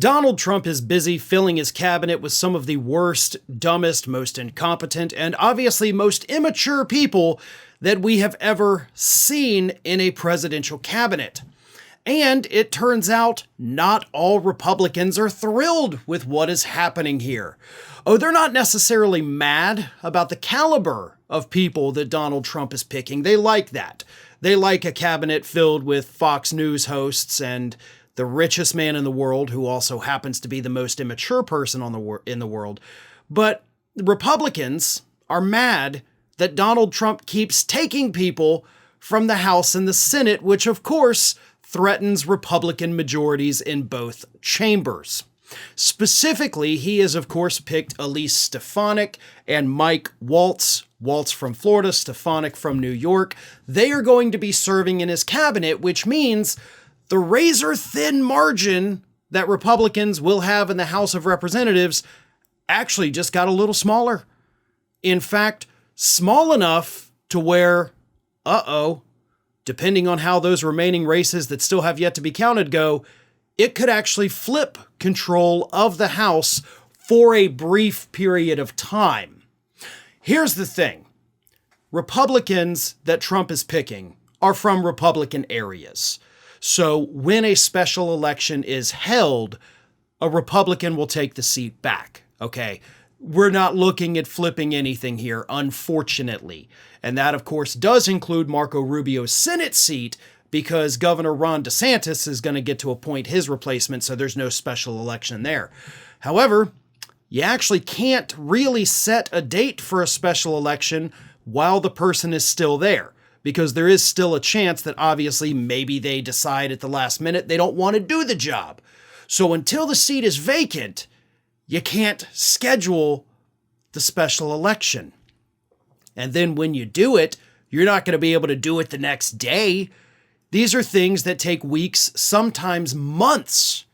Donald Trump is busy filling his cabinet with some of the worst, dumbest, most incompetent, and obviously most immature people that we have ever seen in a presidential cabinet. And it turns out not all Republicans are thrilled with what is happening here. Oh, they're not necessarily mad about the caliber of people that Donald Trump is picking. They like that. They like a cabinet filled with Fox News hosts and the richest man in the world, who also happens to be the most immature person in the world. But Republicans are mad that Donald Trump keeps taking people from the House and the Senate, which of course threatens Republican majorities in both chambers. Specifically, he has of course picked Elise Stefanik and Mike Waltz. Waltz from Florida, Stefanik from New York. They are going to be serving in his cabinet, which means the razor-thin margin that Republicans will have in the House of Representatives actually just got a little smaller. In fact, small enough to where, depending on how those remaining races that still have yet to be counted go, it could actually flip control of the House for a brief period of time. Here's the thing. Republicans that Trump is picking are from Republican areas. So when a special election is held, a Republican will take the seat back. Okay, we're not looking at flipping anything here, unfortunately. And that, of course, does include Marco Rubio's Senate seat, because Governor Ron DeSantis is going to get to appoint his replacement, so there's no special election there. However, you actually can't really set a date for a special election while the person is still there, because there is still a chance that obviously maybe they decide at the last minute they don't want to do the job. So until the seat is vacant, you can't schedule the special election. And then when you do it, you're not going to be able to do it the next day. These are things that take weeks, sometimes months,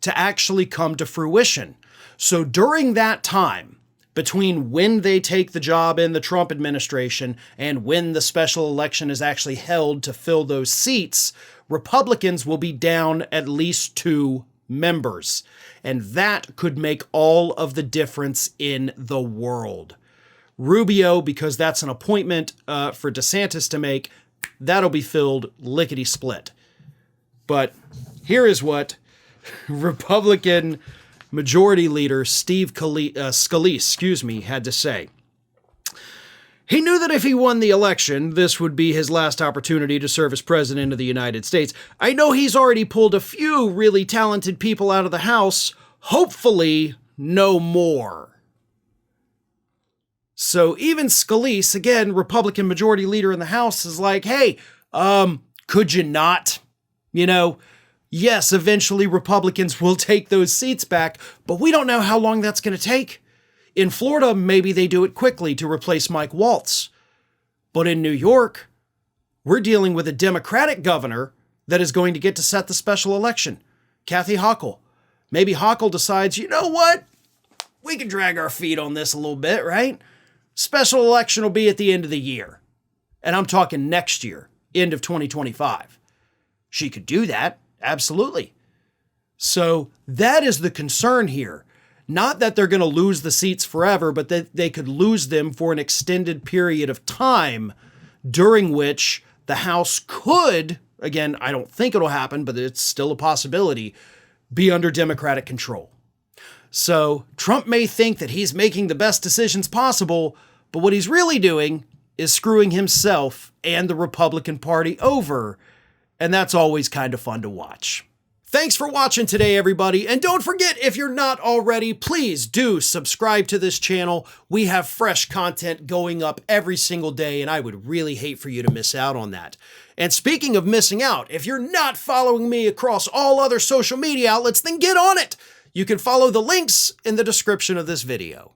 to actually come to fruition. So during that time, between when they take the job in the Trump administration and when the special election is actually held to fill those seats, Republicans will be down at least 2 members. And that could make all of the difference in the world. Rubio, because that's an appointment for DeSantis to make, that'll be filled lickety-split. But here is what Republican Majority Leader Steve Scalise, had to say. He knew that if he won the election, this would be his last opportunity to serve as president of the United States. I know he's already pulled a few really talented people out of the House, hopefully no more. So even Scalise, again, Republican Majority Leader in the House, is like, hey, could you not? Yes, eventually Republicans will take those seats back, but we don't know how long that's going to take. In Florida, maybe they do it quickly to replace Mike Waltz. But in New York, we're dealing with a Democratic governor that is going to get to set the special election, Kathy Hochul. Maybe Hochul decides, you know what? We can drag our feet on this a little bit, right? Special election will be at the end of the year. And I'm talking next year, end of 2025. She could do that. Absolutely. So that is the concern here. Not that they're going to lose the seats forever, but that they could lose them for an extended period of time during which the House could, again, I don't think it'll happen, but it's still a possibility, be under Democratic control. So Trump may think that he's making the best decisions possible, but what he's really doing is screwing himself and the Republican Party over. And that's always kind of fun to watch. Thanks for watching today, everybody. And don't forget, if you're not already, please do subscribe to this channel. We have fresh content going up every single day, and I would really hate for you to miss out on that. And speaking of missing out, if you're not following me across all other social media outlets, then get on it. You can follow the links in the description of this video.